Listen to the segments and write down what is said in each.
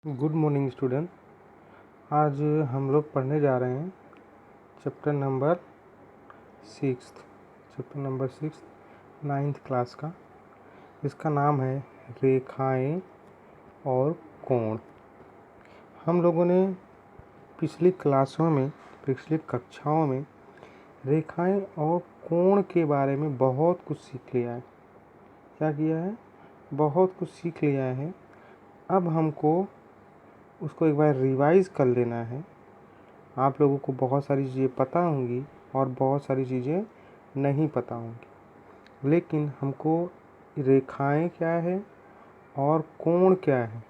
Good morning student. आज हम लोग पढ़ने जा रहे हैं chapter number six ninth class का। इसका नाम है रेखाएं और कोण। हम लोगों ने पिछली कक्षाओं में रेखाएं और कोण के बारे में बहुत कुछ सीख लिया है। क्या किया है? बहुत कुछ सीख लिया है। अब हमको उसको एक बार रिवाइज़ कर लेना है। आप लोगों को बहुत सारी चीज़ें पता होंगी और बहुत सारी चीज़ें नहीं पता होंगी, लेकिन हमको रेखाएं क्या है और कोण क्या है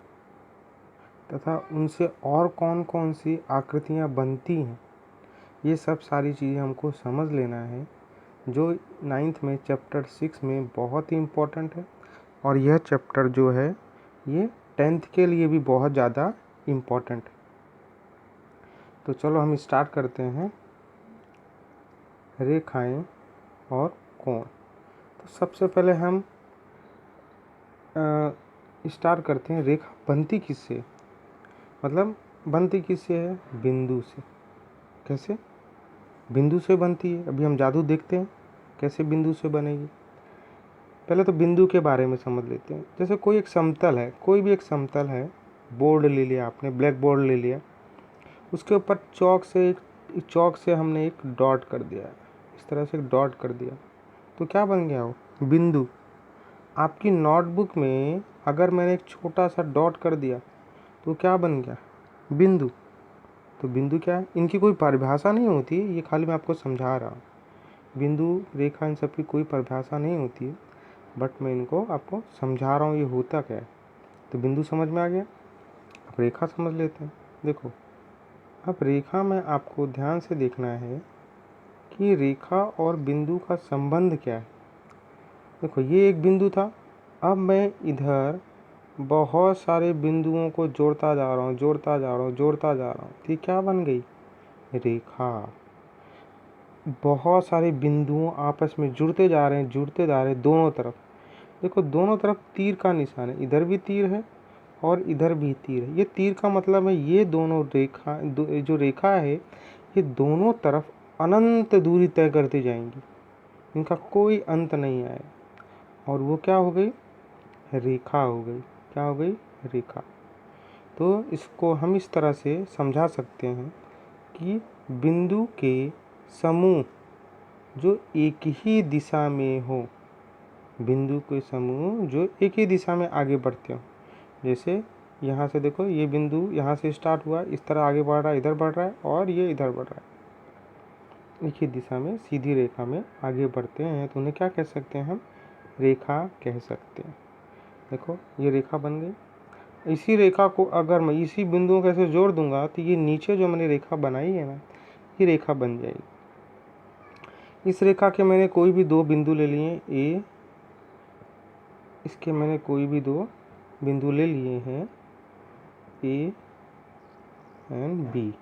तथा उनसे और कौन कौन सी आकृतियाँ बनती हैं, ये सब सारी चीज़ें हमको समझ लेना है, जो नाइन्थ में चैप्टर 6 में बहुत ही इम्पोर्टेंट है। और यह चैप्टर जो है ये 10th के लिए भी बहुत ज़्यादा इम्पोर्टेंट है। तो चलो हम स्टार्ट करते हैं रेखाएं और कोण। तो सबसे पहले हम स्टार्ट करते हैं रेखा बनती किससे, मतलब बनती किससे है? बिंदु से। कैसे बिंदु से बनती है? अभी हम जादू देखते हैं कैसे बिंदु से बनेगी। पहले तो बिंदु के बारे में समझ लेते हैं। जैसे कोई एक समतल है, कोई भी एक समतल है, बोर्ड ले लिया आपने, ब्लैक बोर्ड ले लिया, उसके ऊपर चौक से हमने एक डॉट कर दिया, इस तरह से एक डॉट कर दिया, तो क्या बन गया? वो बिंदु। आपकी नोटबुक में अगर मैंने एक छोटा सा डॉट कर दिया तो क्या बन गया? बिंदु। तो बिंदु क्या है? इनकी कोई परिभाषा नहीं होती, ये खाली मैं आपको समझा रहा हूँ। बिंदु, रेखा, इन सब की कोई परिभाषा नहीं होती है, बट मैं इनको आपको समझा रहा हूँ ये होता क्या है। तो बिंदु समझ में आ गया। अब रेखा समझ लेते हैं। देखो, अब रेखा में आपको ध्यान से देखना है कि रेखा और बिंदु का संबंध क्या है। देखो, ये एक बिंदु था, अब मैं इधर बहुत सारे बिंदुओं को जोड़ता जा रहा हूँ, ठीक, क्या बन गई? रेखा। बहुत सारे बिंदुओं आपस में जुड़ते जा रहे हैं दोनों तरफ। देखो, दोनों तरफ तीर का निशान है, इधर भी तीर है और इधर भी तीर है। ये तीर का मतलब है ये दोनों जो रेखा है, ये दोनों तरफ अनंत दूरी तय करती जाएंगी, इनका कोई अंत नहीं आएगा, और वो क्या हो गई? रेखा हो गई। क्या हो गई? रेखा। तो इसको हम इस तरह से समझा सकते हैं कि बिंदु के समूह जो एक ही दिशा में हो, बिंदु के समूह जो एक ही दिशा में आगे बढ़ते हो। जैसे यहाँ से देखो, ये बिंदु यहाँ से स्टार्ट हुआ, इस तरह आगे बढ़ रहा है, इधर बढ़ रहा है, और ये इधर बढ़ रहा है, एक ही दिशा में सीधी रेखा में आगे बढ़ते हैं, तो उन्हें क्या कह सकते हैं? हम रेखा कह सकते हैं। देखो, ये रेखा बन गई। इसी रेखा को अगर मैं इसी बिंदुओं को ऐसे जोड़ दूंगा तो ये नीचे जो मैंने रेखा बनाई है ना, ये रेखा बन जाएगी। इस रेखा के मैंने कोई भी दो बिंदु ले लिए, ए, इसके मैंने कोई भी दो बिंदु ले लिए हैं, ए एंड बी।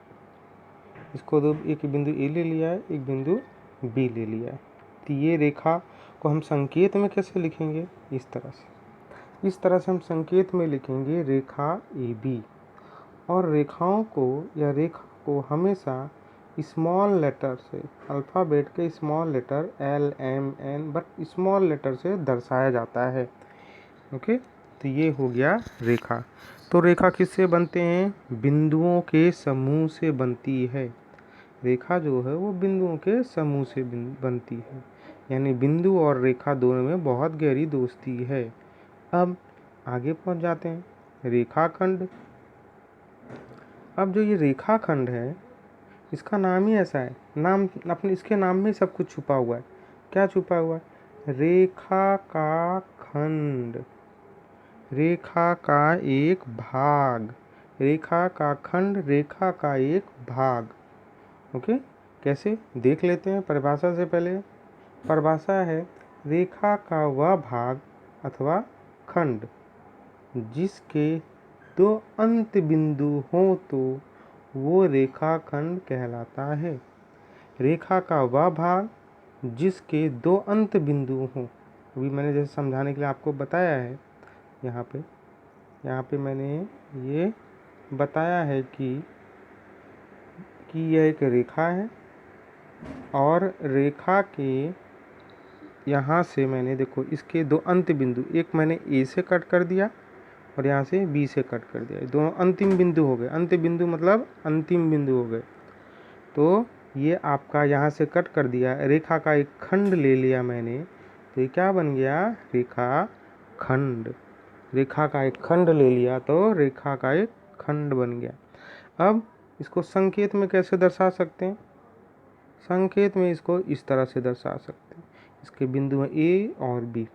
इसको दो, एक बिंदु ए ले लिया है, एक बिंदु बी ले लिया है। तो ये रेखा को हम संकेत में कैसे लिखेंगे? इस तरह से हम संकेत में लिखेंगे रेखा ए बी। और रेखाओं को या रेखा को हमेशा स्मॉल लेटर से, अल्फ़ाबेट के small letter L M N, but small letter से दर्शाया जाता है। ओके, तो ये हो गया रेखा। तो रेखा किससे बनते हैं? बिंदुओं के समूह से बनती है। रेखा जो है वो बिंदुओं के समूह से बनती है, यानी बिंदु और रेखा दोनों में बहुत गहरी दोस्ती है। अब आगे पहुंच जाते हैं, रेखाखंड। अब जो ये रेखाखंड है, इसका नाम ही ऐसा है, नाम अपने इसके नाम में सब कुछ छुपा हुआ है। क्या छुपा हुआ है? रेखा का खंड, रेखा का एक भाग, रेखा का खंड, रेखा का एक भाग। ओके, कैसे देख लेते हैं परिभाषा से पहले। परिभाषा है, रेखा का वह भाग अथवा खंड जिसके दो अंत बिंदु हो तो वो रेखाखंड कहलाता है। रेखा का वह भाग जिसके दो अंत बिंदु हो। अभी मैंने जैसे समझाने के लिए आपको बताया है, यहाँ पे मैंने ये बताया है कि यह एक रेखा है और रेखा के यहाँ से मैंने देखो इसके दो अंत बिंदु, एक मैंने ए से कट कर दिया और यहाँ से बी से कट कर दिया, दोनों अंतिम बिंदु हो गए। अंतिम बिंदु मतलब अंतिम बिंदु हो गए। तो ये आपका यहाँ से कट कर दिया, रेखा का एक खंड ले लिया मैंने, तो ये क्या बन गया? रेखा खंड। रेखा का एक खंड ले लिया तो रेखा का एक खंड बन गया। अब इसको संकेत में कैसे दर्शा सकते हैं? संकेत में इसको इस तरह से दर्शा सकते हैं, इसके बिंदु हैं ए और बी।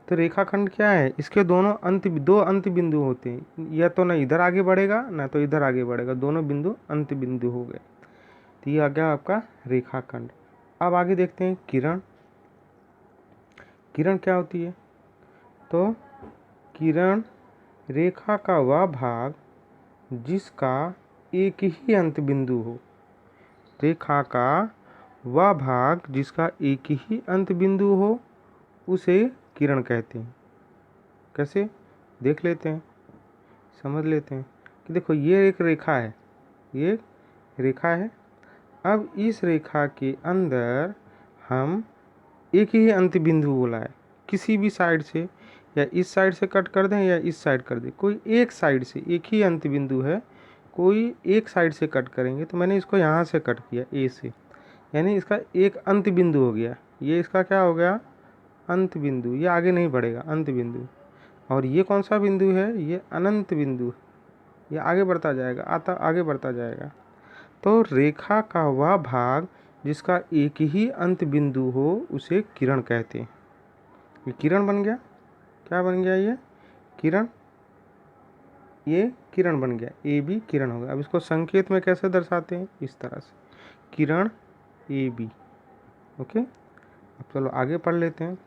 तो रेखाखंड क्या है? इसके दोनों दो अंत बिंदु होते हैं, या तो ना इधर आगे बढ़ेगा ना तो इधर आगे बढ़ेगा, दोनों बिंदु अंत बिंदु हो गए। तो ये आ गया आपका रेखाखंड। अब आगे देखते हैं किरण। किरण क्या होती है? तो किरण रेखा का वह भाग जिसका एक ही अंत बिंदु हो। रेखा का वह भाग जिसका एक ही अंत बिंदु हो उसे किरण कहते हैं। कैसे? देख लेते हैं, समझ लेते हैं कि देखो ये एक रेखा है, ये रेखा है। अब इस रेखा के अंदर हम एक ही अंत बिंदु बोला है, किसी भी साइड से, या इस साइड से कट कर दें या इस साइड कर दें, कोई एक साइड से एक ही अंत बिंदु है, कोई एक साइड से कट करेंगे। तो मैंने इसको यहाँ से कट किया ए से, यानी इसका एक अंत बिंदु हो गया। ये इसका क्या हो गया? अंत बिंदु। ये आगे नहीं बढ़ेगा, अंत बिंदु। और ये कौन सा बिंदु है? ये अनंत बिंदु। ये आगे बढ़ता जाएगा, आगे बढ़ता जाएगा। तो रेखा का वह भाग जिसका एक ही अंत बिंदु हो उसे किरण कहते हैं। ये किरण बन गया। क्या बन गया? ये किरण। ये किरण बन गया, ए बी किरण हो गया। अब इसको संकेत में कैसे दर्शाते हैं? इस तरह से, किरण ए बी। ओके, अब चलो आगे पढ़ लेते हैं।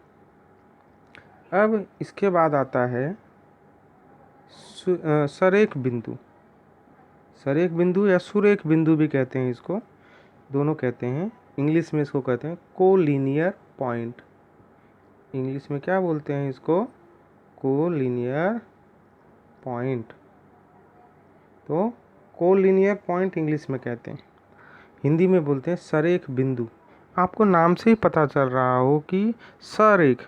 अब इसके बाद आता है सरेख बिंदु। सरेख बिंदु या सुरेख बिंदु भी कहते हैं इसको, दोनों कहते हैं। इंग्लिश में इसको कहते हैं कोलिनियर पॉइंट। इंग्लिश में क्या बोलते हैं इसको? Collinear point. तो कोलिनियर पॉइंट इंग्लिश में कहते हैं, हिंदी में बोलते हैं सरेख बिंदु। आपको नाम से ही पता चल रहा हो कि सरेख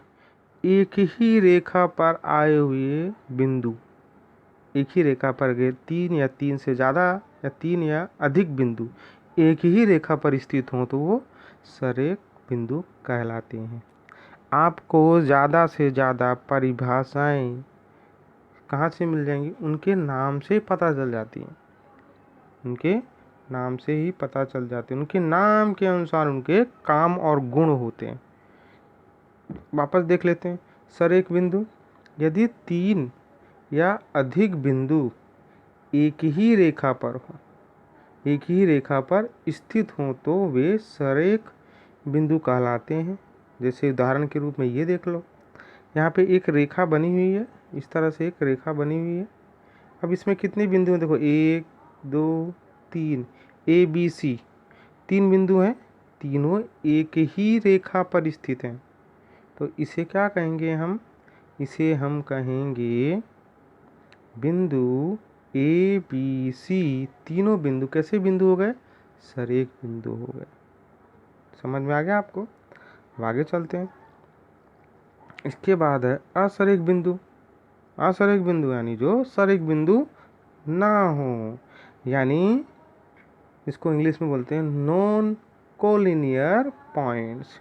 एक ही रेखा पर आए हुए बिंदु, एक ही रेखा पर गए, तीन या तीन से ज़्यादा या तीन या अधिक बिंदु एक ही रेखा पर स्थित हों तो वो सरेख बिंदु कहलाते हैं। आपको ज़्यादा से ज़्यादा परिभाषाएं कहाँ से मिल जाएंगी? उनके नाम से पता चल जाती हैं, उनके नाम से ही पता चल जाते हैं। उनके नाम के अनुसार उनके काम और गुण होते हैं। वापस देख लेते हैं सरेख बिंदु। यदि तीन या अधिक बिंदु एक ही रेखा पर हो, एक ही रेखा पर स्थित हों तो वे सरेख बिंदु कहलाते हैं। जैसे उदाहरण के रूप में ये देख लो, यहाँ पे एक रेखा बनी हुई है, इस तरह से एक रेखा बनी हुई है। अब इसमें कितने बिंदु हैं? देखो 1 2 3, ए बी सी, तीन बिंदु हैं, तीनों एक ही रेखा पर स्थित हैं। तो इसे क्या कहेंगे हम? इसे हम कहेंगे बिंदु ए बी सी। तीनों बिंदु कैसे बिंदु हो गए? सरेख बिंदु हो गए। समझ में आ गया आपको? अब आगे चलते हैं। इसके बाद है असरेख बिंदु। असरेख बिंदु यानी जो सरेख बिंदु ना हो, यानी इसको इंग्लिश में बोलते हैं नॉन कोलिनियर पॉइंट्स।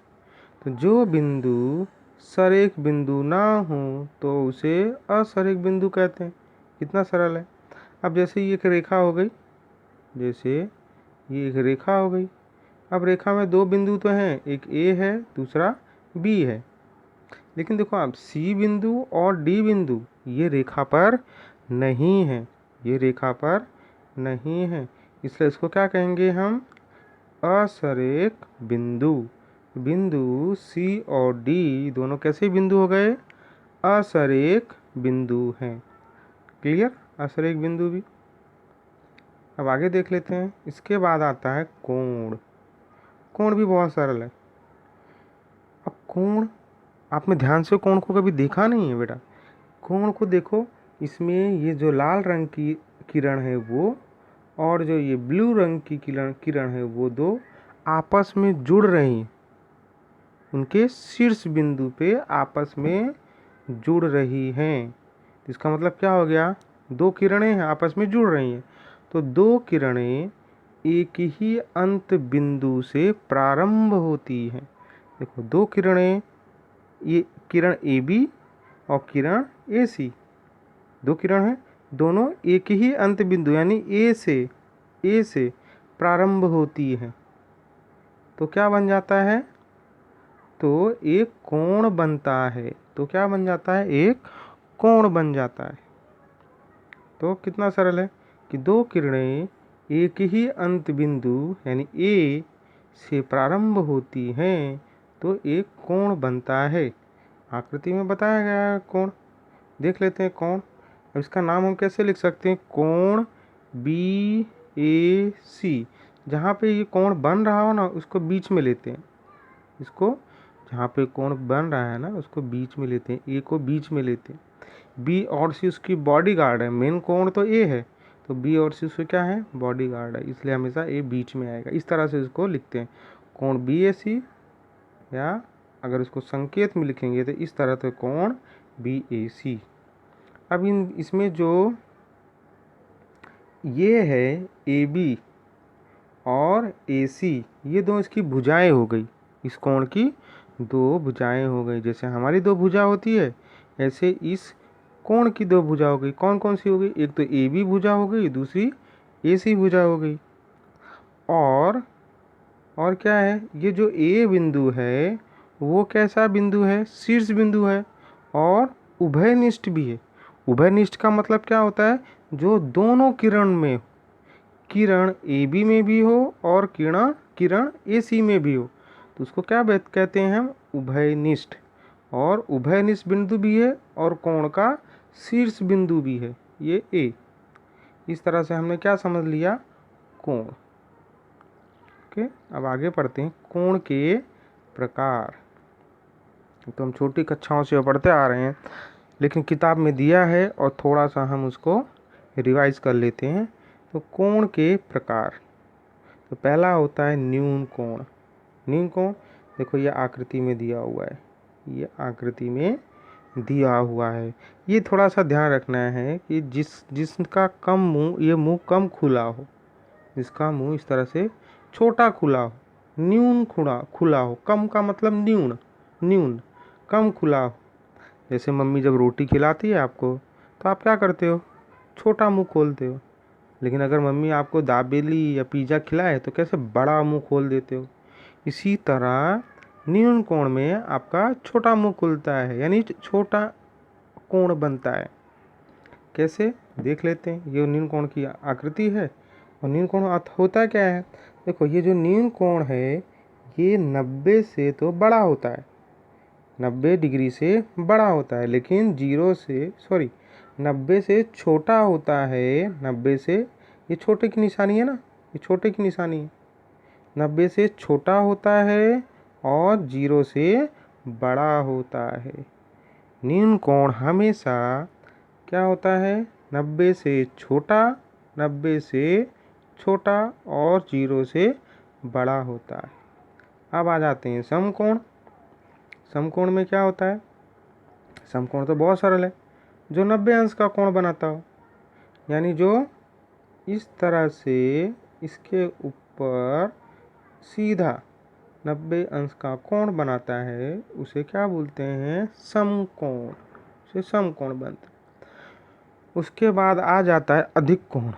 तो जो बिंदु सरेख बिंदु ना हो तो उसे असरेख बिंदु कहते हैं। कितना सरल है। अब जैसे ये एक रेखा हो गई, जैसे ये एक रेखा हो गई। अब रेखा में दो बिंदु तो हैं, एक ए है दूसरा बी है, लेकिन देखो आप सी बिंदु और डी बिंदु ये रेखा पर नहीं है, ये रेखा पर नहीं है, इसलिए इसको क्या कहेंगे हम? असरेख बिंदु। बिंदु सी और डी दोनों कैसे बिंदु हो गए? असरेख बिंदु हैं। क्लियर? असरेख बिंदु भी। अब आगे देख लेते हैं। इसके बाद आता है कोण। कोण भी बहुत सरल है। अब कोण, आपने ध्यान से कोण को कभी देखा नहीं है बेटा? कोण को देखो, इसमें ये जो लाल रंग की किरण है वो और जो ये ब्लू रंग की किरण है वो दो आपस में जुड़ रही हैं, उनके शीर्ष बिंदु पे आपस में जुड़ रही हैं। इसका मतलब क्या हो गया, दो किरणें हैं आपस में जुड़ रही हैं, तो दो किरणें एक ही अंत बिंदु से प्रारंभ होती हैं। देखो दो किरणें, ये किरण ए बी और किरण ए सी, दो किरण हैं, दोनों एक ही अंत बिंदु यानी ए से प्रारंभ होती हैं, तो क्या बन जाता है, तो एक कोण बनता है। तो क्या बन जाता है, एक कोण बन जाता है। तो कितना सरल है कि दो किरणें एक ही अंत बिंदु यानी ए से प्रारंभ होती हैं तो एक कोण बनता है। आकृति में बताया गया है कोण, देख लेते हैं कोण। अब इसका नाम हम कैसे लिख सकते हैं, कोण बी ए सी। जहाँ पे ये कोण बन रहा हो ना उसको बीच में लेते हैं, इसको जहाँ पे कोण बन रहा है ना उसको बीच में लेते हैं, ए को बीच में लेते हैं। बी और सी उसकी बॉडी गार्ड है, मेन कोण तो ए है, तो बी और सी उसके क्या है, बॉडी गार्ड है, इसलिए हमेशा ए बीच में आएगा। इस तरह से इसको लिखते हैं कोण बी ए सी, या अगर इसको संकेत में लिखेंगे तो इस तरह से कोण बी ए सी। अब इसमें जो ये है ए बी और ए सी, ये दो इसकी भुजाएं हो गई, इस कोण की दो भुजाएं हो गई। जैसे हमारी दो भुजा होती है ऐसे इस कोण की दो भुजा हो गई। कौन कौन सी हो गई, एक तो ए बी भुजा हो गई, दूसरी ए सी भुजा हो गई। और क्या है, ये जो ए बिंदु है वो कैसा बिंदु है, शीर्ष बिंदु है और उभयनिष्ठ भी है। उभयनिष्ठ का मतलब क्या होता है, जो दोनों किरण में, किरण ए बी में भी हो और किरण ए सी में भी हो, तो उसको क्या कहते हैं हम, उभयनिष्ठ। और उभयनिष्ठ बिंदु भी है और कोण का शीर्ष बिंदु भी है, ये ए। इस तरह से हमने क्या समझ लिया, कोण। ओके, अब आगे पढ़ते हैं कोण के प्रकार। तो हम छोटी कक्षाओं से पढ़ते आ रहे हैं, लेकिन किताब में दिया है और थोड़ा सा हम उसको रिवाइज कर लेते हैं। तो कोण के प्रकार, तो पहला होता है न्यून कोण। न्यून कोण देखो ये आकृति में दिया हुआ है, ये आकृति में दिया हुआ है। ये थोड़ा सा ध्यान रखना है कि जिसका कम मुंह, ये मुंह कम खुला हो, जिसका मुंह इस तरह से छोटा खुला हो, न्यून खुला हो। कम का मतलब न्यून कम खुला हो। जैसे मम्मी जब रोटी खिलाती है आपको तो आप क्या करते हो, छोटा मुंह खोलते हो। लेकिन अगर मम्मी आपको दाबेली या पिज़्ज़ा खिलाए तो कैसे बड़ा मुंह खोल देते हो। इसी तरह न्यून कोण में आपका छोटा मुंह खुलता है, यानी छोटा कोण बनता है। कैसे देख लेते हैं, ये न्यून कोण की आकृति है। और न्यून कोण होता क्या है, देखो ये जो न्यून कोण है ये 90 से तो बड़ा होता है, 90 डिग्री से बड़ा होता है, लेकिन 90 से छोटा होता है। 90 से, ये छोटे की निशानी है ना, ये छोटे की निशानी है, 90 से छोटा होता है और 0 से बड़ा होता है। न्यून कोण हमेशा क्या होता है, 90 से छोटा, 90 से छोटा और 0 से बड़ा होता है। अब आ जाते हैं समकोण। समकोण में क्या होता है, समकोण तो बहुत सरल है, जो 90 अंश का कोण बनाता हो, यानी जो इस तरह से इसके ऊपर सीधा 90 अंश का कोण बनाता है उसे क्या बोलते हैं, समकोण। उसे समकोण बनता है। उसके बाद आ जाता है अधिक कोण।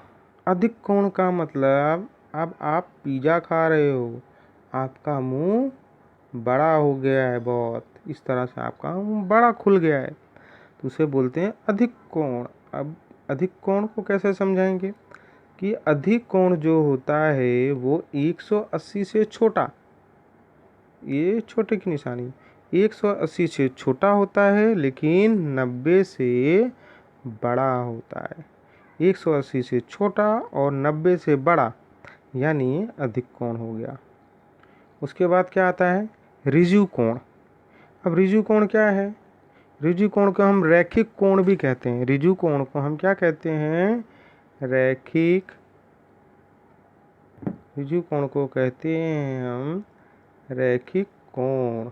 अधिक कोण का मतलब, अब आप पिज़्ज़ा खा रहे हो, आपका मुंह बड़ा हो गया है बहुत, इस तरह से आपका मुंह बड़ा खुल गया है, तो उसे बोलते हैं अधिक कोण। अब अधिक कोण को कैसे समझाएंगे कि अधिक कोण जो होता है वो 180 से छोटा, ये छोटे की निशानी, 180 से छोटा होता है लेकिन 90 से बड़ा होता है। 180 से छोटा और 90 से बड़ा, यानी अधिक कोण हो गया। उसके बाद क्या आता है, ऋजु कोण। अब ऋजु कोण क्या है, ऋजु कोण को हम रैखिक कोण भी कहते हैं। ऋजु कोण को हम क्या कहते हैं, रैखिक ऋजु कोण को कहते हैं हम रैखिक कोण।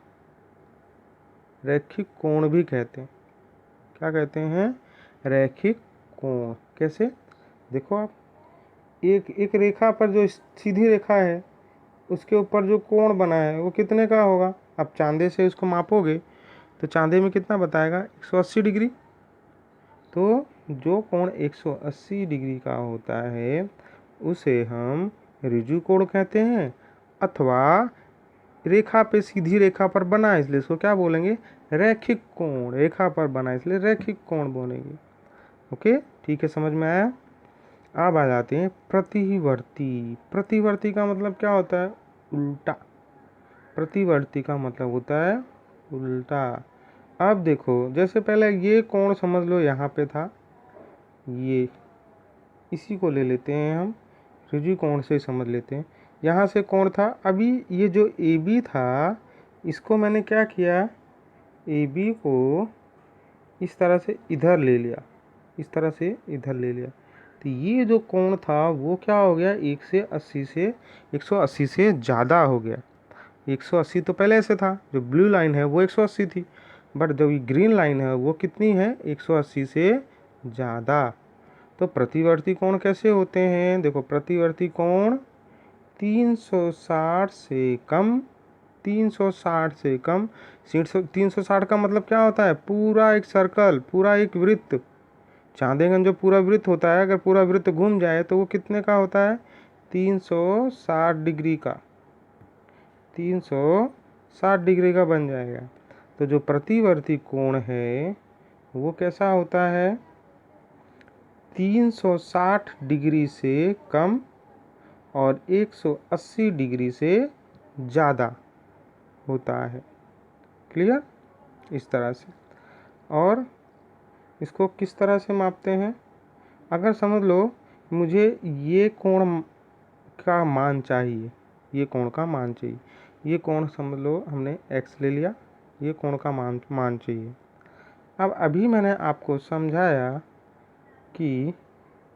रैखिक कोण भी कहते हैं। क्या कहते हैं? रैखिक कोण। कैसे? देखो आप, एक एक रेखा पर जो सीधी रेखा है उसके ऊपर जो कोण बना है वो कितने का होगा? आप चांदे से उसको मापोगे तो चांदे में कितना बताएगा? 180 डिग्री। तो जो कोण 180 डिग्री का होता है उसे हम ऋजु कोण कहते हैं, अथवा रेखा पे सीधी रेखा पर बना है इसलिए इसको क्या बोलेंगे? रैखिक कोण। रेखा पर बना है इसलिए रैखिक कोण बोलेंगे। ओके, ठीक है, समझ में आया। अब आ जाते हैं प्रतिवर्ती। प्रतिवर्ती का मतलब क्या होता है? उल्टा। प्रतिवर्ती का मतलब होता है उल्टा। अब देखो, जैसे पहले ये कोण समझ लो यहाँ पे था, ये इसी को ले लेते हैं हम, ऋजु कोण से समझ लेते हैं। यहाँ से कोण था, अभी ये जो ए बी था इसको मैंने क्या किया? ए बी को इस तरह से इधर ले लिया, इस तरह से इधर ले लिया। तो ये जो कोण था वो क्या हो गया? 180 से ज़्यादा हो गया। 180 तो पहले से था, जो ब्लू लाइन है वो 180 थी, बट जो ये ग्रीन लाइन है वो कितनी है? 180 से ज़्यादा। तो प्रतिवर्ती कोण कैसे होते हैं? देखो, प्रतिवर्ती कोण 360 से कम, 360 से कम। 360 का मतलब क्या होता है? पूरा एक सर्कल, पूरा एक वृत्त। चांदेगन जो पूरा वृत्त होता है, अगर पूरा वृत्त घूम जाए तो वो कितने का होता है? 360 डिग्री का, 360 डिग्री का बन जाएगा। तो जो प्रतिवर्ती कोण है वो कैसा होता है? 360 डिग्री से कम और 180 डिग्री से ज़्यादा होता है। क्लियर? इस तरह से। और इसको किस तरह से मापते हैं? अगर समझ लो मुझे ये कोण का मान चाहिए, ये कोण का मान चाहिए, ये कोण समझ लो हमने x ले लिया, ये कोण का मान चाहिए। अब अभी मैंने आपको समझाया कि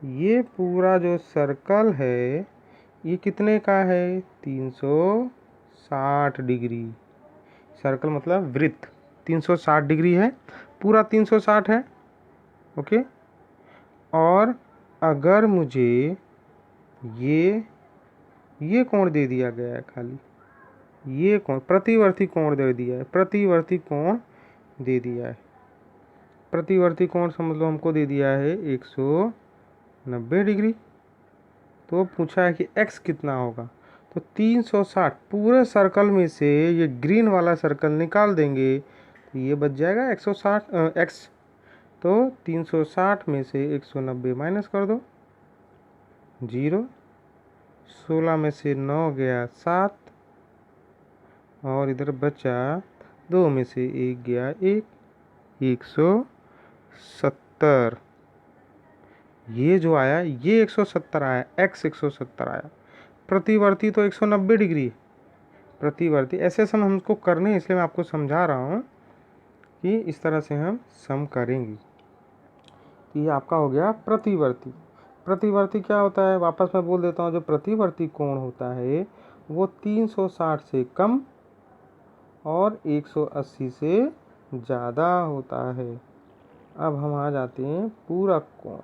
ये पूरा जो सर्कल है ये कितने का है? 360 डिग्री। सर्कल मतलब वृत्त 360 डिग्री है, पूरा 360 है। ओके। और अगर मुझे ये कोण दे दिया गया है, खाली ये कोण प्रतिवर्ती कोण दे दिया है, प्रतिवर्ती कोण दे दिया है, प्रतिवर्ती कोण समझ लो हमको दे दिया है 190 डिग्री। तो पूछा है कि x कितना होगा? तो 360 पूरे सर्कल में से ये ग्रीन वाला सर्कल निकाल देंगे तो ये बच जाएगा 160 x। तो 360 में से 190 माइनस कर दो, 0। 16 में से 9 गया 7, और इधर बचा 2 में से 1 गया 1, 170। ये जो आया ये 170 आया, x 170 आया। प्रतिवर्ती तो 190 डिग्री है। प्रतिवर्ती ऐसे सम हमको करने, इसलिए मैं आपको समझा रहा हूँ कि इस तरह से हम सम करेंगे। तो ये आपका हो गया प्रतिवर्ती। प्रतिवर्ती क्या होता है? वापस मैं बोल देता हूँ, जो प्रतिवर्ती कोण होता है वो 360 से कम और 180 से ज़्यादा होता है। अब हम आ जाते हैं पूरक कोण।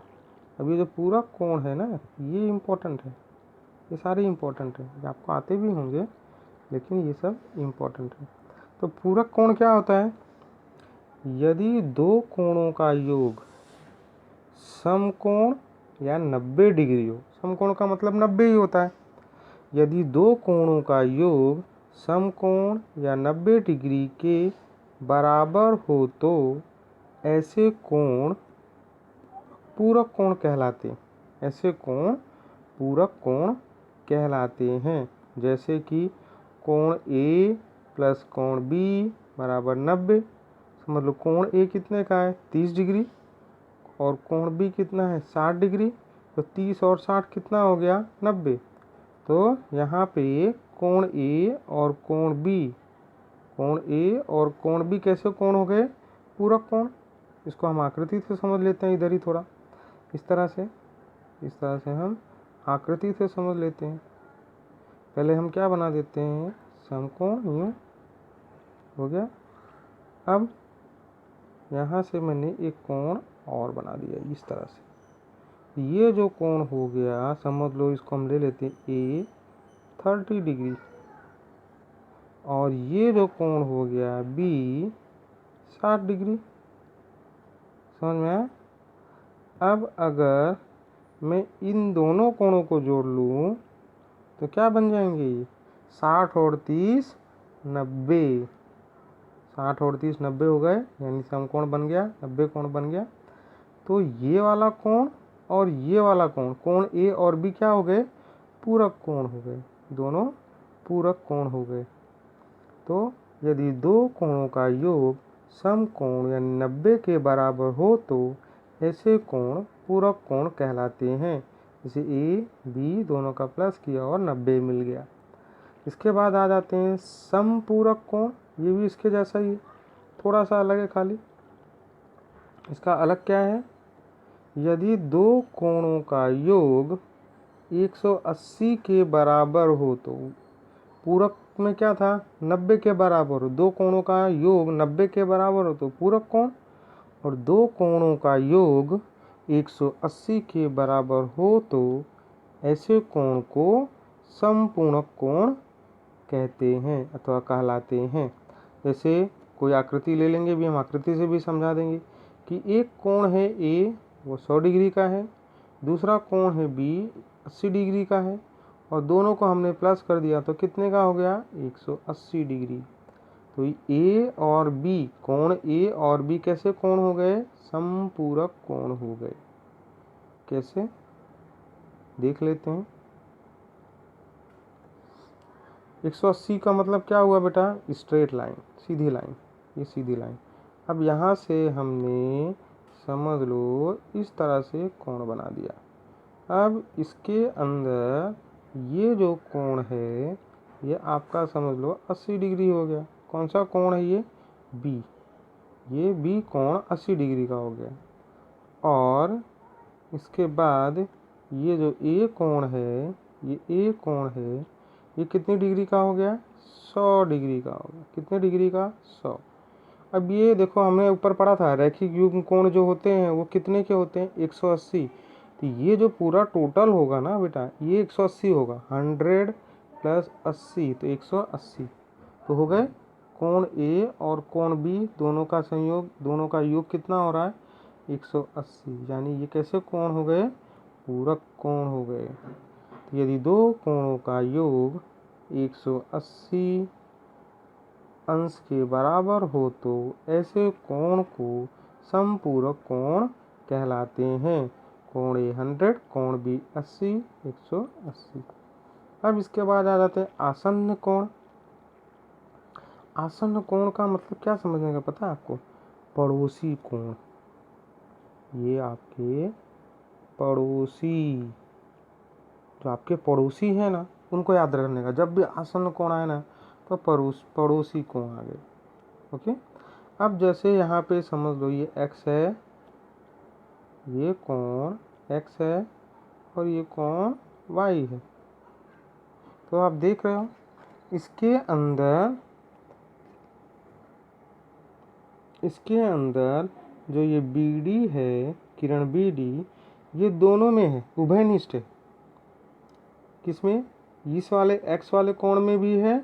अब ये जो पूरक कोण है ना, ये इम्पोर्टेंट है, ये सारे इम्पोर्टेंट है, ये आपको आते भी होंगे लेकिन ये सब इम्पोर्टेंट है। तो पूरक कोण क्या होता है? यदि दो कोणों का योग समकोण या 90 डिग्री हो, समकोण का मतलब 90 ही होता है। यदि दो कोणों का योग समकोण या 90 डिग्री के बराबर हो तो ऐसे कोण पूरक कोण कहलाते हैं। ऐसे कोण पूरक कोण कहलाते हैं। जैसे कि कोण A प्लस कोण B बराबर 90। समझ लो कोण A कितने का है? 30 डिग्री, और कोण B कितना है? 60 डिग्री। तो 30 और 60 कितना हो गया? 90। तो यहाँ पे कोण A और कोण B, कोण A और कोण B कैसे कोण हो गए? पूरक कोण। इसको हम आकृति से समझ लेते हैं इधर ही थोड़ा, इस तरह से। इस तरह से हम आकृति से समझ लेते हैं। पहले हम क्या बना देते हैं, समकोण, यूँ हो गया। अब यहाँ से मैंने एक कोण और बना दिया इस तरह से। ये जो कोण हो गया, समझ लो इसको हम ले लेते हैं ए 30 डिग्री, और ये जो कोण हो गया बी 60 डिग्री। समझ में आया? अब अगर मैं इन दोनों कोणों को जोड़ लूँ तो क्या बन जाएंगे, 60 और 30 90। 60 और 30 90 हो गए, यानी समकोण बन गया, 90 कोण बन गया। तो ये वाला कोण और ये वाला कोण, कोण ए और बी क्या हो गए, पूरक कोण हो गए, दोनों पूरक कोण हो गए। तो यदि दो कोणों का योग समकोण यानी 90 के बराबर हो तो ऐसे कोण पूरक कोण कहलाते हैं। जैसे ए बी दोनों का प्लस किया और 90 मिल गया। इसके बाद आ जाते हैं समपूरक कोण। ये भी इसके जैसा ही, थोड़ा सा अलग है खाली। इसका अलग क्या है, यदि दो कोणों का योग 180 के बराबर हो तो, पूरक में क्या था 90 के बराबर हो, दो कोणों का योग 90 के बराबर हो तो पूरक कोण, और दो कोणों का योग 180 के बराबर हो तो ऐसे कोण को समपूरक कोण कहते हैं अथवा कहलाते हैं। जैसे कोई आकृति ले लेंगे, भी हम आकृति से भी समझा देंगे कि एक कोण है ए, वो 100 डिग्री का है, दूसरा कोण है बी 80 डिग्री का है, और दोनों को हमने प्लस कर दिया तो कितने का हो गया, 180 डिग्री। तो ए और बी, कोण ए और बी कैसे कोण हो गए, समपूरक कोण हो गए। कैसे, देख लेते हैं। 180 का मतलब क्या हुआ बेटा, स्ट्रेट लाइन, सीधी लाइन, ये सीधी लाइन। अब यहाँ से हमने समझ लो इस तरह से कोण बना दिया। अब इसके अंदर ये जो कोण है ये आपका समझ लो 80 डिग्री हो गया। कौन सा कोण है ये, बी, ये बी कोण 80 डिग्री का हो गया। और इसके बाद ये जो ए कोण है, ये ए कोण है, ये कितनी डिग्री का हो गया, 100 डिग्री का हो गया। कितने डिग्री का, 100। अब ये देखो हमने ऊपर पढ़ा था रैखिक युग्म कोण जो होते हैं वो कितने के होते हैं, 180। तो ये जो पूरा टोटल होगा ना बेटा, ये 180 होगा, 100 प्लस 80 तो 180। तो हो गए कोण ए और कोण बी दोनों का संयोग, दोनों का योग कितना हो रहा है, 180। यानी ये कैसे कोण हो गए, पूरक कोण हो गए। तो यदि दो कोणों का योग 180 अंश के बराबर हो तो ऐसे कोण को समपूरक कोण कहलाते हैं। कोण ए 100, कोण बी 80, 180। अब इसके बाद आ जाते हैं आसन्न कोण। आसन्न कोण का मतलब क्या समझने का पता है आपको, पड़ोसी कोण। ये आपके पड़ोसी, जो आपके पड़ोसी है ना, उनको याद रखने का, जब भी आसन्न कोण आए ना तो पड़ोसी कोण आ गए। ओके। अब जैसे यहाँ पे समझ लो ये x है, ये कोण x है और ये कोण y है। तो आप देख रहे हो इसके अंदर जो ये BD है, किरण BD, ये दोनों में है, उभयनिष्ठ है। किसमें, इस वाले x वाले कोण में भी है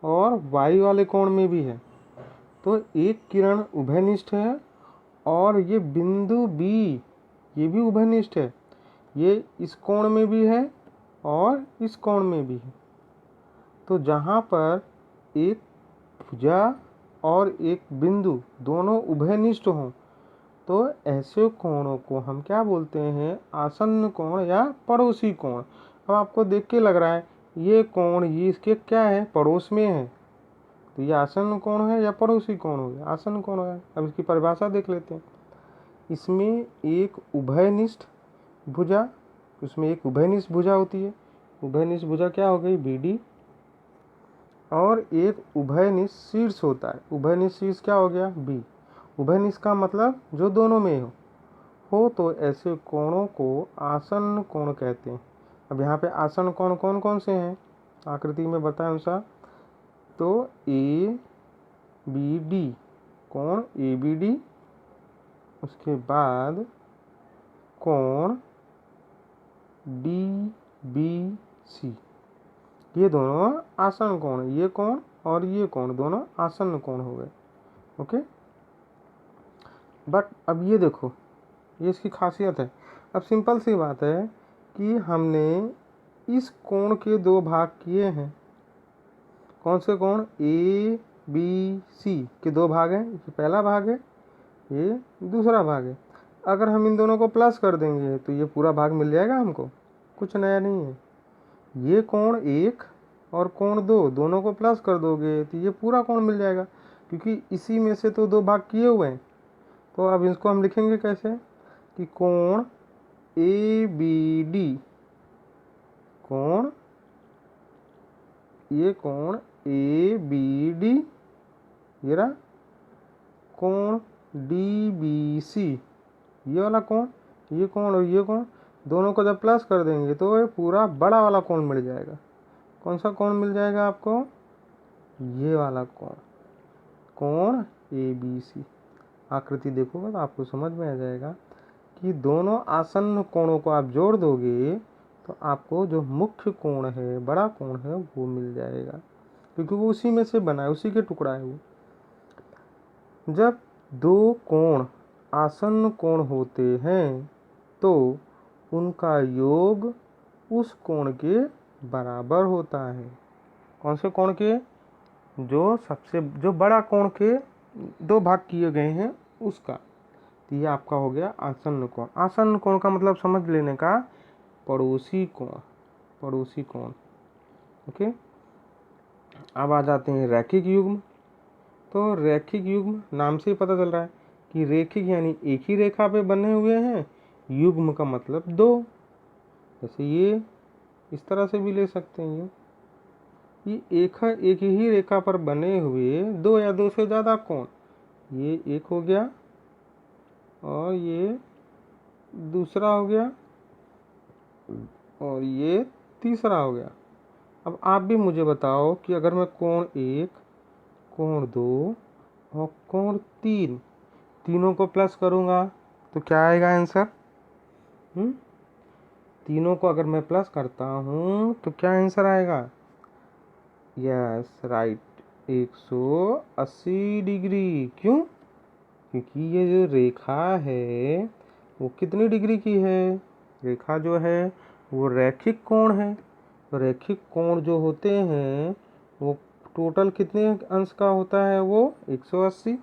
और y वाले कोण में भी है। तो एक किरण उभयनिष्ठ है और ये बिंदु B ये भी उभयनिष्ठ है, ये इस कोण में भी है और इस कोण में भी है। तो जहाँ पर एक भुजा और एक बिंदु दोनों उभयनिष्ठ हों तो ऐसे कोणों को हम क्या बोलते हैं, आसन्न कोण या पड़ोसी कोण। अब आपको देख के लग रहा है ये कोण ये इसके क्या है, पड़ोस में है, तो ये आसन्न कोण है या पड़ोसी कोण हो गया, आसन्न कोण है। अब इसकी परिभाषा देख लेते हैं। इसमें एक उभयनिष्ठ भुजा, उसमें एक उभयनिष्ठ भुजा होती है, उभयनिष्ठ भुजा क्या हो गई, BD, और एक उभयनिष्ठ शीर्ष होता है, उभयनिष्ठ शीर्ष क्या हो गया, B। उभयनिष्ठ का मतलब जो दोनों में हो, हो तो ऐसे कोणों को आसन्न कोण कहते हैं। अब यहाँ पे आसन्न कोण कौन कौन से हैं आकृति में बताए अनुसार, तो ए बी डी, कोण ए बी डी, उसके बाद कोण डी बी सी, ये दोनों आसन्न कोण है। ये कोण और ये कोण दोनों आसन्न कोण हो गए। ओके, बट अब ये देखो, ये इसकी खासियत है। अब सिंपल सी बात है कि हमने इस कोण के दो भाग किए हैं। कौन से कोण? ए बी सी के दो भाग हैं। ये पहला भाग है, ये दूसरा भाग है। अगर हम इन दोनों को प्लस कर देंगे तो ये पूरा भाग मिल जाएगा हमको, कुछ नया नहीं है। ये कोण एक और कोण दो, दोनों को प्लस कर दोगे तो ये पूरा कोण मिल जाएगा, क्योंकि इसी में से तो दो भाग किए हुए हैं। तो अब इसको हम लिखेंगे कैसे कि कोण ए बी डी, कोण, ये कोण ए बी डी, ये रहा कोण डी बी सी, ये वाला कोण, ये कोण और ये कोण दोनों को जब प्लस कर देंगे तो ये पूरा बड़ा वाला कोण मिल जाएगा। कौन सा कोण मिल जाएगा आपको? ये वाला कोण, कोण ए बी सी। आकृति देखोगे तो आपको समझ में आ जाएगा कि दोनों आसन्न कोणों को आप जोड़ दोगे तो आपको जो मुख्य कोण है, बड़ा कोण है, वो मिल जाएगा, क्योंकि वो उसी में से बना है, उसी के टुकड़ा है वो। जब दो कोण आसन्न कोण होते हैं तो उनका योग उस कोण के बराबर होता है। कौन से कोण के? जो बड़ा कोण के दो भाग किए गए हैं उसका। तो ये आपका हो गया आसन्न कोण। आसन्न कोण का मतलब समझ लेने का, पड़ोसी कोण, पड़ोसी कोण। ओके, अब आ जाते हैं रैखिक युग्म। तो रैखिक युग्म नाम से ही पता चल रहा है कि रैखिक यानी एक ही रेखा पे बने हुए हैं, युग्म का मतलब दो। जैसे ये इस तरह से भी ले सकते हैं, ये एक ही रेखा पर बने हुए दो या दो से ज़्यादा कोण। ये एक हो गया और ये दूसरा हो गया और ये तीसरा हो गया। अब आप भी मुझे बताओ कि अगर मैं कोण एक, कोण दो और कोण तीन, तीनों को प्लस करूँगा तो क्या आएगा आंसर? तीनों को अगर मैं प्लस करता हूँ तो क्या आंसर आएगा? Yes right, 180 degree. क्यों? क्योंकि ये जो रेखा है वो कितनी डिग्री की है? रेखा जो है वो रैखिक कोण है। तो रैखिक कोण जो होते हैं वो टोटल कितने अंश का होता है? वो 180।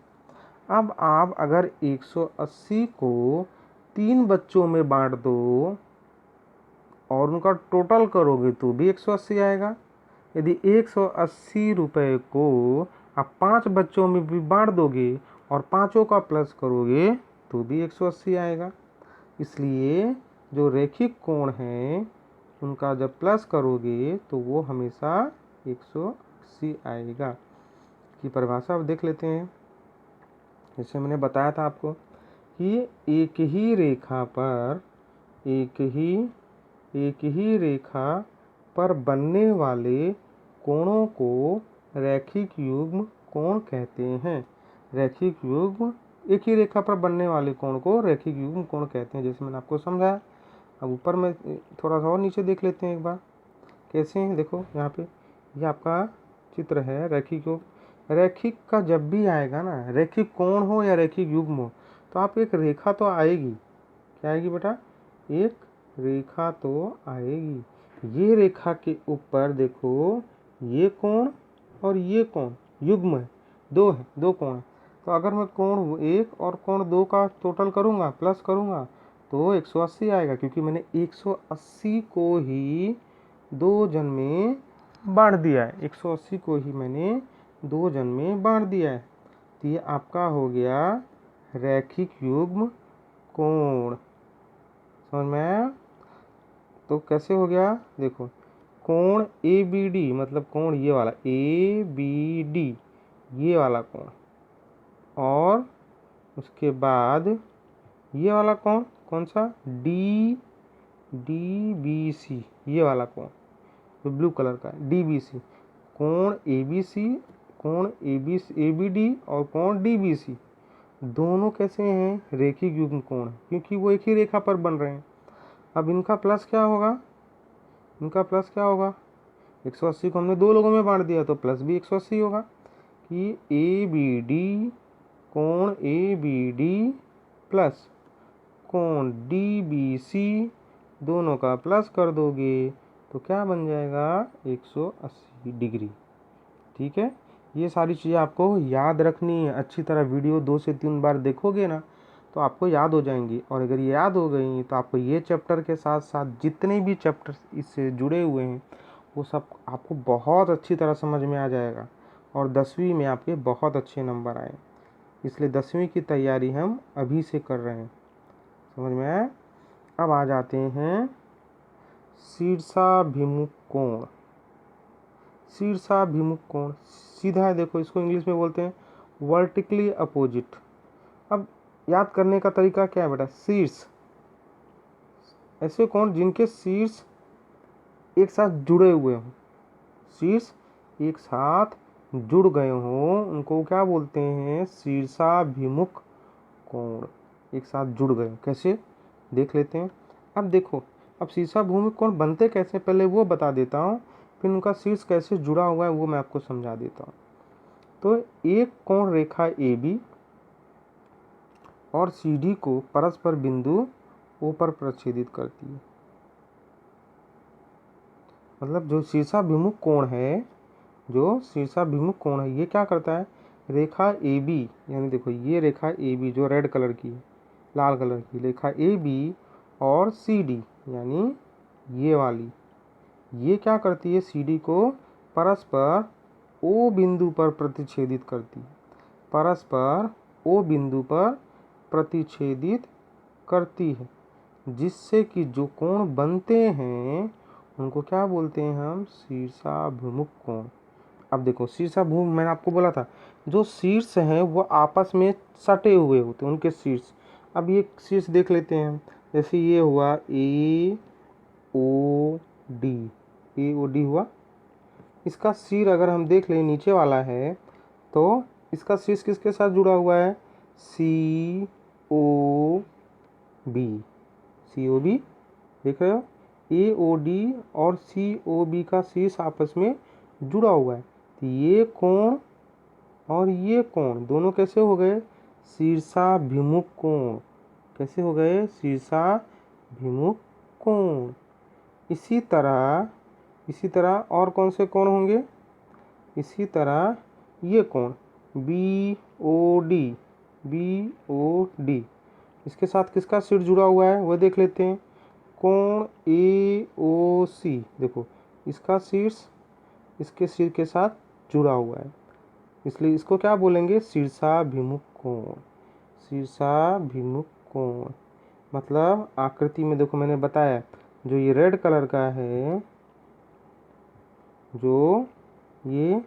अब आप अगर 180 को 3 बच्चों में बांट दो और उनका टोटल करोगे तो भी 180 आएगा। यदि 180 रुपये को आप 5 बच्चों में भी बांट दोगे और पाँचों का प्लस करोगे तो भी 180 आएगा। इसलिए जो रैखिक कोण हैं उनका जब प्लस करोगे तो वो हमेशा 180 आएगा। की परिभाषा अब देख लेते हैं। जैसे मैंने बताया था आपको कि एक ही रेखा पर बनने वाले कोणों को रैखिक युग्म कोण कहते हैं। रैखिक युग्म, एक ही रेखा पर बनने वाले कोण को रैखिक युग्म कोण कहते हैं, जैसे मैंने आपको समझाया। अब ऊपर में थोड़ा सा और नीचे देख लेते हैं एक बार कैसे हैं। देखो यहाँ पे ये आपका चित्र है रैखिक युग्म। रैखिक का जब भी आएगा ना, रैखिक कोण हो या रैखिक युग्म हो, तो आप एक रेखा तो आएगी। क्या आएगी बेटा? एक रेखा तो आएगी। ये रेखा के ऊपर देखो, ये कोण और ये कोण युग्म है, दो है, दो कोण है। तो अगर मैं कोण एक और कोण दो का टोटल करूँगा, प्लस करूँगा, तो 180 आएगा, क्योंकि मैंने 180 को ही दो जन में बांट दिया है। 180 को ही मैंने दो जन में बांट दिया है। तो ये आपका हो गया रैखिक युग्म कोण। समझ में आया? तो कैसे हो गया? देखो, कोण ए बी डी मतलब कोण ये वाला ए बी डी, ये वाला कोण, और उसके बाद ये वाला कोण कौन सा, DBC, ये वाला कोण जो ब्लू कलर का है, DBC, कोण ABC, कोण ABD और कोण DBC दोनों कैसे हैं, रेखिक युग्म कोण, क्योंकि वो एक ही रेखा पर बन रहे हैं। अब इनका प्लस क्या होगा, इनका प्लस क्या होगा, 180 को हमने दो लोगों में बांट दिया तो प्लस भी 180 होगा कि ABD, कोण ABD प्लस कोण DBC दोनों का प्लस कर दोगे तो क्या बन जाएगा, 180 डिग्री। ठीक है, ये सारी चीज़ें आपको याद रखनी है। अच्छी तरह वीडियो 2 से 3 बार देखोगे ना तो आपको याद हो जाएंगी, और अगर ये याद हो गई तो आपको ये चैप्टर के साथ साथ जितने भी चैप्टर इससे जुड़े हुए हैं वो सब आपको बहुत अच्छी तरह समझ में आ जाएगा, और 10वीं में आपके बहुत अच्छे नंबर आए। इसलिए 10वीं की तैयारी हम अभी से कर रहे हैं, समझ में आया। अब आ जाते हैं शीर्षाभिमुख कोण। शीर्षाभिमुख कोण सीधा है, देखो इसको इंग्लिश में बोलते हैं वर्टिकली अपोजिट। अब याद करने का तरीका क्या है बेटा, शीर्ष, ऐसे कोण जिनके शीर्ष एक साथ जुड़े हुए हों, शीर्ष एक साथ जुड़ गए हों, उनको क्या बोलते हैं, शीर्षाभिमुख कोण। एक साथ जुड़ गए कैसे, देख लेते हैं। अब देखो, अब शीर्षाभिमुख कोण बनते कैसे, पहले वो बता देता हूँ, फिर उनका शीर्ष कैसे जुड़ा हुआ है वो मैं आपको समझा देता हूँ। तो एक कोण रेखा AB और CD को परस्पर बिंदु O पर प्रच्छेदित करती है। मतलब जो शीर्षाभिमुख कोण है, जो शीर्षाभिमुख कोण है, ये क्या करता है, रेखा AB, यानी देखो ये रेखा AB जो रेड कलर की है, लाल कलर की रेखा AB और CD यानी ये वाली, ये क्या करती है, CD को परस्पर O बिंदु पर प्रतिच्छेदित करती है, परस्पर O बिंदु पर प्रतिच्छेदित करती है, जिससे कि जो कोण बनते हैं उनको क्या बोलते हैं हम, शीर्षाभिमुख कोण। अब देखो शीर्षाभिमुख मैंने आपको बोला था, जो शीर्ष हैं वो आपस में सटे हुए होते हैं, उनके शीर्ष। अब ये शीर्ष देख लेते हैं, जैसे ये हुआ AOD हुआ, इसका सिर अगर हम देख लें नीचे वाला है तो इसका शीर्ष किसके साथ जुड़ा हुआ है, COB, देख रहे हो, AOD और COB का शीर्ष आपस में जुड़ा हुआ है, तो ये कोण और ये कोण दोनों कैसे हो गए, शीर्षाभिमुख कोण। कैसे हो गए, शीर्षाभिमुख कोण। इसी तरह और कौन से कोण होंगे, इसी तरह ये कोण BOD, इसके साथ किसका सिर जुड़ा हुआ है वह देख लेते हैं, कोण AOC, देखो इसका शीर्ष इसके सिर के साथ जुड़ा हुआ है, इसलिए इसको क्या बोलेंगे, शीर्षाभिमुख कोण। शीर्षाभिमुख कोण मतलब आकृति में देखो मैंने बताया, जो ये रेड कलर का है, जो ये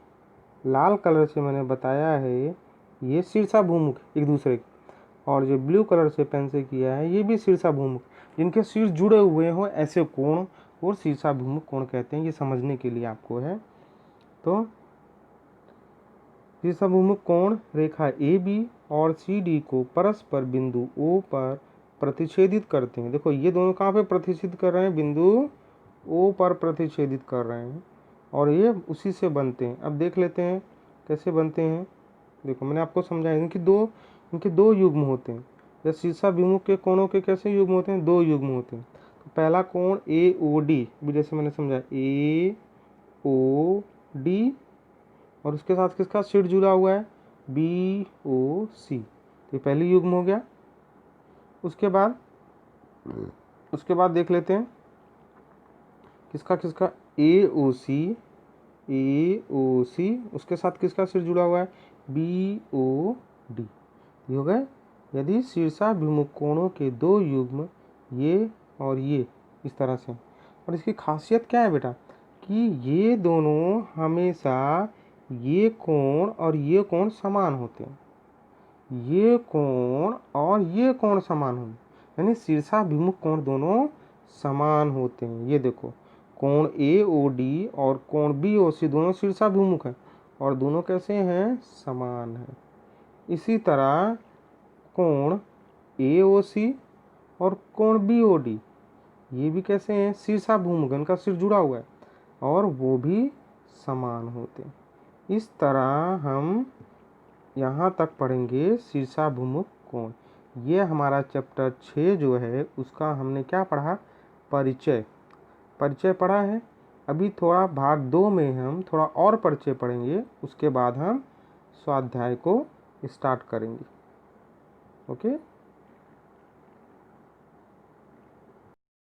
लाल कलर से मैंने बताया है, ये शीर्षाभिमुख एक दूसरे के, और जो ब्लू कलर से पेन से किया है ये भी शीर्षाभिमुख, जिनके शीर्ष जुड़े हुए हो ऐसे कोण और शीर्षाभिमुख कोण कहते हैं। ये समझने के लिए आपको है। तो शीर्षाभिमुख कोण रेखा AB और CD को परस्पर बिंदु O पर प्रतिच्छेदित करते हैं। देखो ये दोनों कहाँ पे प्रतिच्छेदित कर रहे हैं, बिंदु O पर प्रतिच्छेदित कर रहे हैं, और ये उसी से बनते हैं। अब देख लेते हैं कैसे बनते हैं। देखो मैंने आपको समझाया, इनके दो युग्म होते हैं। या शीर्षाभिमुख के कोणों के कैसे युग्म होते हैं, दो युग्म होते हैं। तो पहला कोण AOD भी जैसे मैंने समझा, AOD, और उसके साथ किसका सिर जुड़ा हुआ है, BOC, तो पहली युग्म हो गया। उसके बाद देख लेते हैं किसका AOC, उसके साथ किसका सिर जुड़ा हुआ है, BOD, ये हो गए। यदि शीर्षाभिमुख कोणों के दो युग्म ये और ये इस तरह से, और इसकी खासियत क्या है बेटा, कि ये दोनों हमेशा ये कोण और ये कोण समान होते हैं, ये कोण और ये कोण समान होंगे, यानी शीर्षाभिमुख कोण दोनों समान होते हैं। ये देखो, कोण AOD और कोण BOC दोनों शीर्षाभिमुख हैं और दोनों कैसे हैं, समान हैं। इसी तरह कोण AOC और कोण BOD ये भी कैसे हैं, शीर्षाभिमुख, इनका सिर जुड़ा हुआ है और वो भी समान होते हैं। इस तरह हम यहाँ तक पढ़ेंगे शीर्षाभिमुख कोण। ये हमारा चैप्टर 6 जो है उसका हमने क्या पढ़ा, परिचय पढ़ा है। अभी थोड़ा भाग 2 में हम थोड़ा और परिचय पढ़ेंगे, उसके बाद हम स्वाध्याय को स्टार्ट करेंगे। ओके।